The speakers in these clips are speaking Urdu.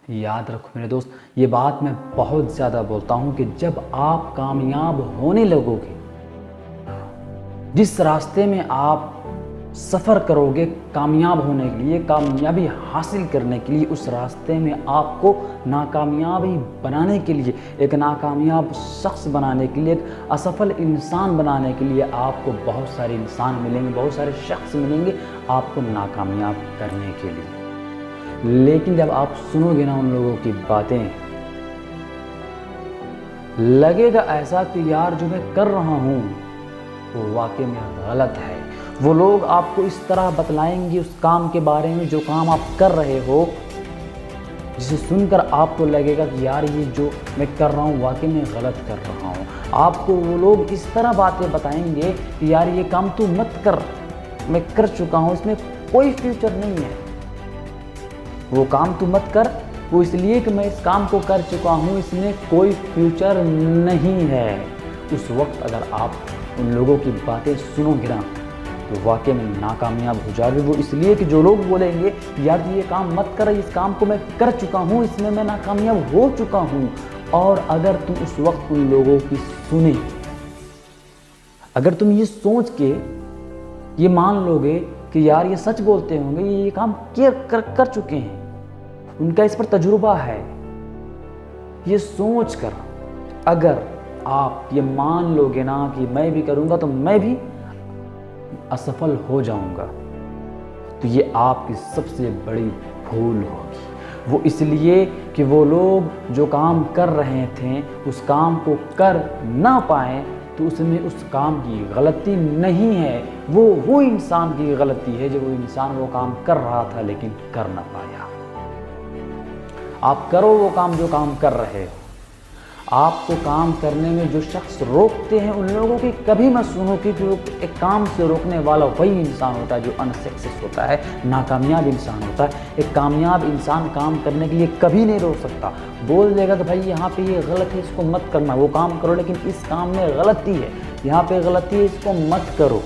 یاد رکھو میرے دوست، یہ بات میں بہت زیادہ بولتا ہوں کہ جب آپ کامیاب ہونے لگو گے، جس راستے میں آپ سفر کرو گے کامیاب ہونے کے لیے، کامیابی حاصل کرنے کے لیے، اس راستے میں آپ کو ناکامیابی بنانے کے لیے، ایک ناکامیاب شخص بنانے کے لیے، ایک اسفل انسان بنانے کے لیے آپ کو بہت سارے انسان ملیں گے، بہت سارے شخص ملیں گے آپ کو ناکامیاب کرنے کے لیے۔ لیکن جب آپ سنو گے نا ان لوگوں کی باتیں، لگے گا ایسا کہ یار جو میں کر رہا ہوں وہ واقعی میں غلط ہے۔ وہ لوگ آپ کو اس طرح بتلائیں گے اس کام کے بارے میں جو کام آپ کر رہے ہو، جسے سن کر آپ کو لگے گا کہ یار یہ جو میں کر رہا ہوں واقعی میں غلط کر رہا ہوں۔ آپ کو وہ لوگ اس طرح باتیں بتائیں گے کہ یار یہ کام تو مت کر، میں کر چکا ہوں، اس میں کوئی فیوچر نہیں ہے، وہ کام تو مت کر، وہ اس لیے کہ میں اس کام کو کر چکا ہوں، اس میں کوئی فیوچر نہیں ہے۔ اس وقت اگر آپ ان لوگوں کی باتیں سنو گے نا تو واقعی میں ناکامیاب ہو جاؤ گے۔ وہ اس لیے کہ جو لوگ بولیں گے یار یہ کام مت کر، اس کام کو میں کر چکا ہوں، اس میں ناکامیاب ہو چکا ہوں۔ اور اگر تم اس وقت ان لوگوں کی سنیں، اگر تم یہ سوچ کے یہ مان لو گے کہ یار یہ سچ بولتے ہوں گے، یہ کام کر چکے ہیں، ان کا اس پر تجربہ ہے، یہ سوچ کر اگر آپ یہ مان لو گے نا کہ میں بھی کروں گا تو میں بھی اسفل ہو جاؤں گا، تو یہ آپ کی سب سے بڑی بھول ہوگی۔ وہ اس لیے کہ وہ لوگ جو کام کر رہے تھے اس کام کو کر نہ پائیں تو اس میں اس کام کی غلطی نہیں ہے، وہ انسان کی غلطی ہے جو وہ انسان وہ کام کر رہا تھا لیکن کر نہ پایا۔ آپ کرو وہ کام جو کام کر رہے ہو۔ آپ کو کام کرنے میں جو شخص روکتے ہیں ان لوگوں کی کبھی مت سنو، کیونکہ وہ ایک کام سے روکنے والا وہی انسان ہوتا ہے جو انسکسیس ہوتا ہے، ناکامیاب انسان ہوتا ہے۔ ایک کامیاب انسان کام کرنے کے لیے کبھی نہیں روک سکتا، بول دے گا کہ بھائی یہاں پہ یہ غلط ہے، اس کو مت کرنا، وہ کام کرو لیکن اس کام میں غلطی ہے، یہاں پہ غلطی ہے، اس کو مت کرو۔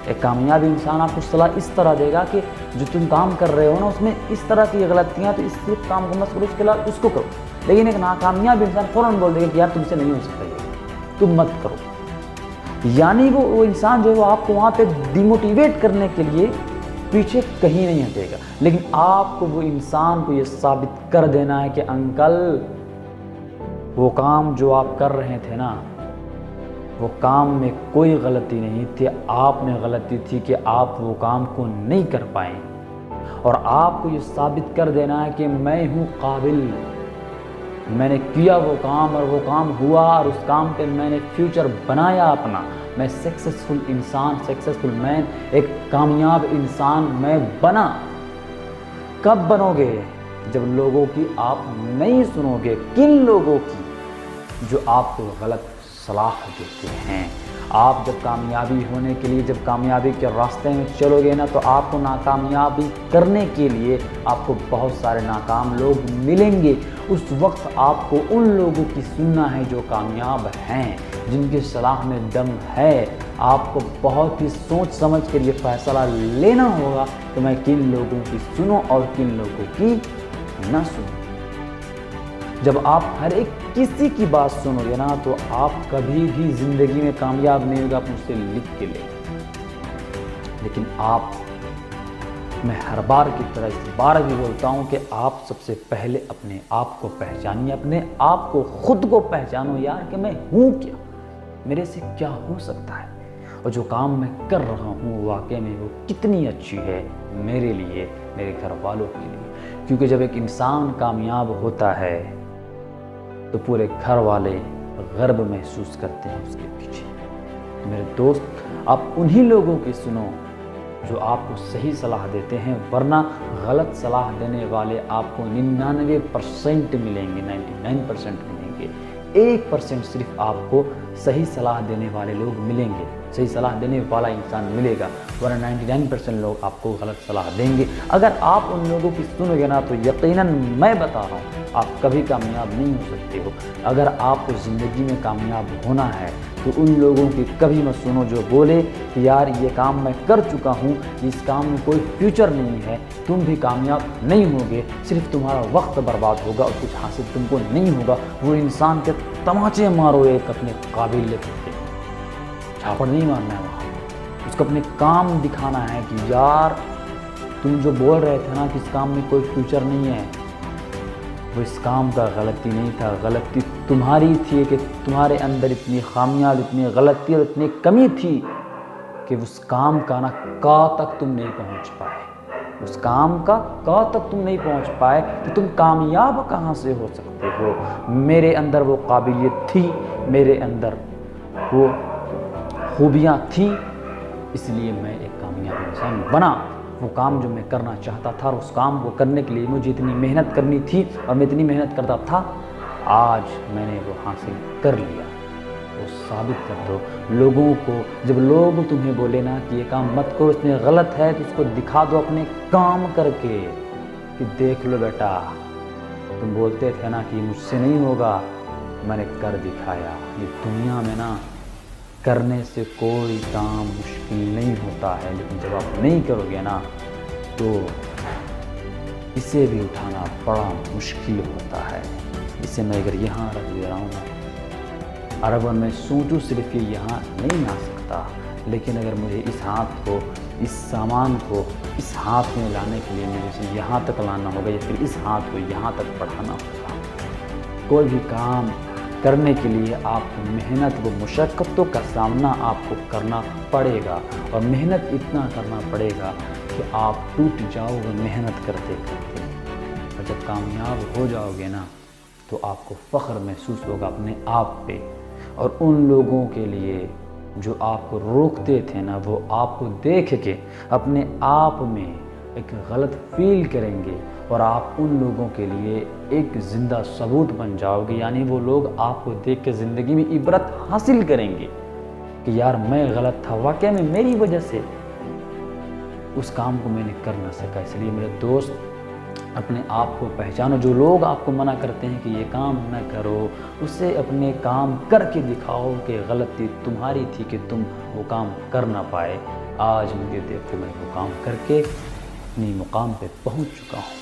ایک کامیاب انسان آپ کو صلاح اس طرح دے گا کہ جو تم کام کر رہے ہو نا اس میں اس طرح کی غلطیاں، تو اس کام کو مت کرو، اس کے علاوہ اس کو کرو۔ لیکن ایک ناکامیاب انسان فوراً بول دے گا کہ یار تم سے نہیں ہو سکتا، یہ تم مت کرو۔ یعنی وہ انسان جو ہے وہ آپ کو وہاں پہ ڈیموٹیویٹ کرنے کے لیے پیچھے کہیں نہیں ہٹے گا، لیکن آپ کو وہ انسان کو یہ ثابت کر دینا ہے کہ انکل وہ کام جو آپ کر رہے تھے نا وہ کام میں کوئی غلطی نہیں تھی، آپ نے غلطی تھی کہ آپ وہ کام کو نہیں کر پائیں، اور آپ کو یہ ثابت کر دینا ہے کہ میں ہوں قابل، میں نے کیا وہ کام اور وہ کام ہوا اور اس کام پہ میں نے فیوچر بنایا اپنا، میں سکسیسفل انسان، سکسیسفل مین، ایک کامیاب انسان میں بنا۔ کب بنو گے؟ جب لوگوں کی آپ نہیں سنو گے۔ کن لوگوں کی؟ جو آپ کو غلط صلاح دیتے ہیں۔ آپ جب کامیابی ہونے کے لیے، جب کامیابی کے راستے میں چلو گے نا تو آپ کو ناکامیابی کرنے کے لیے آپ کو بہت سارے ناکام لوگ ملیں گے۔ اس وقت آپ کو ان لوگوں کی سننا ہے جو کامیاب ہیں، جن کی صلاح میں دم ہے۔ آپ کو بہت ہی سوچ سمجھ کر یہ فیصلہ لینا ہوگا کہ میں کن لوگوں کی سنوں اور کن لوگوں کی نہ سنوں۔ جب آپ ہر ایک کسی کی بات سنو گے نا تو آپ کبھی بھی زندگی میں کامیاب نہیں ہوگا، آپ مجھ سے لکھ کے لیں۔ لیکن میں ہر بار کی طرح اس بار بھی بولتا ہوں کہ آپ سب سے پہلے اپنے آپ کو پہچانیے، اپنے آپ کو، خود کو پہچانو یار کہ میں ہوں کیا، میرے سے کیا ہو سکتا ہے، اور جو کام میں کر رہا ہوں واقعی میں وہ کتنی اچھی ہے میرے لیے، میرے گھر والوں کے لیے۔ کیونکہ جب ایک انسان کامیاب ہوتا ہے تو پورے گھر والے غرب محسوس کرتے ہیں اس کے پیچھے۔ میرے دوست، آپ انہی لوگوں کی سنو جو آپ کو صحیح صلاح دیتے ہیں، ورنہ غلط صلاح دینے والے آپ کو 99% ملیں گے، 99% ملیں گے، 1% صرف آپ کو صحیح صلاح دینے والے لوگ ملیں گے، صحیح صلاح دینے والا انسان ملے گا، ورنہ 99% لوگ آپ کو غلط صلاح دیں گے۔ اگر آپ ان لوگوں کی سنو گے نا تو یقیناً میں بتا رہا ہوں آپ کبھی کامیاب نہیں ہو سکتے ہو۔ اگر آپ کو زندگی میں کامیاب ہونا ہے تو ان لوگوں کی کبھی مت سنو جو بولے کہ یار یہ کام میں کر چکا ہوں، اس کام میں کوئی فیوچر نہیں ہے، تم بھی کامیاب نہیں ہوگے، صرف تمہارا وقت برباد ہوگا اور کچھ حاصل تم کو نہیں ہوگا۔ وہ انسان کے تماچے مارو ایک اپنے قابلیت پہ، چھاپڑ نہیں مارنا ہے وہاں، اس کو اپنے کام دکھانا ہے کہ یار تم جو بول رہے تھے نا کہ اس کام میں کوئی فیوچر نہیں ہے، وہ اس کام کا غلطی نہیں تھا، غلطی تمہاری تھی کہ تمہارے اندر اتنی خامیاں، اتنی غلطی اور اتنی کمی تھی کہ اس کام کا نا کا تک تم نہیں پہنچ پائے، اس کام کا کا تک تم نہیں پہنچ پائے تو تم کامیاب کہاں سے ہو سکتے ہو؟ میرے اندر وہ قابلیت تھی، میرے اندر وہ خوبیاں تھیں، اس لیے میں ایک کامیاب انسان بنا۔ وہ کام جو میں کرنا چاہتا تھا اور اس کام کو کرنے کے لیے مجھے اتنی محنت کرنی تھی اور میں اتنی محنت کرتا تھا، آج میں نے وہ حاصل کر لیا۔ وہ ثابت کر دو لوگوں کو، جب لوگ تمہیں بولے نا کہ یہ کام مت کرو اس میں غلط ہے، تو اس کو دکھا دو اپنے کام کر کے کہ دیکھ لو بیٹا، تم بولتے تھے نا کہ مجھ سے نہیں ہوگا، میں نے کر دکھایا۔ یہ دنیا میں نا کرنے سے کوئی کام مشکل نہیں ہوتا ہے، لیکن جب آپ نہیں کرو گے نا تو اسے بھی اٹھانا بڑا مشکل ہوتا ہے۔ اسے میں اگر یہاں رکھ دے رہا ہوں اور اگر میں سوچوں صرف یہ یہاں نہیں آ سکتا، لیکن اگر مجھے اس ہاتھ کو، اس سامان کو اس ہاتھ میں لانے کے لیے مجھے اسے یہاں تک لانا ہوگا یا پھر اس ہاتھ کو یہاں تک بڑھانا ہوگا۔ کوئی بھی کام کرنے کے لیے آپ کو محنت و مشقتوں کا سامنا آپ کو کرنا پڑے گا، اور محنت اتنا کرنا پڑے گا کہ آپ ٹوٹ جاؤ گے محنت کرتے کرتے، اور جب کامیاب ہو جاؤ گے نا تو آپ کو فخر محسوس ہوگا اپنے آپ پہ، اور ان لوگوں کے لیے جو آپ کو روکتے تھے نا وہ آپ کو دیکھ کے اپنے آپ میں ایک غلط فیل کریں گے، اور آپ ان لوگوں کے لیے ایک زندہ ثبوت بن جاؤ گے۔ یعنی وہ لوگ آپ کو دیکھ کے زندگی میں عبرت حاصل کریں گے کہ یار میں غلط تھا، واقعی میں میری وجہ سے اس کام کو میں نے کر نہ سکا۔ اس لیے میرے دوست، اپنے آپ کو پہچانو۔ جو لوگ آپ کو منع کرتے ہیں کہ یہ کام نہ کرو، اسے اپنے کام کر کے دکھاؤ کہ غلطی تمہاری تھی کہ تم وہ کام کر نہ پائے۔ آج مجھے دیکھو، میں وہ کام کر کے اپنی مقام پہ پہنچ چکا ہوں۔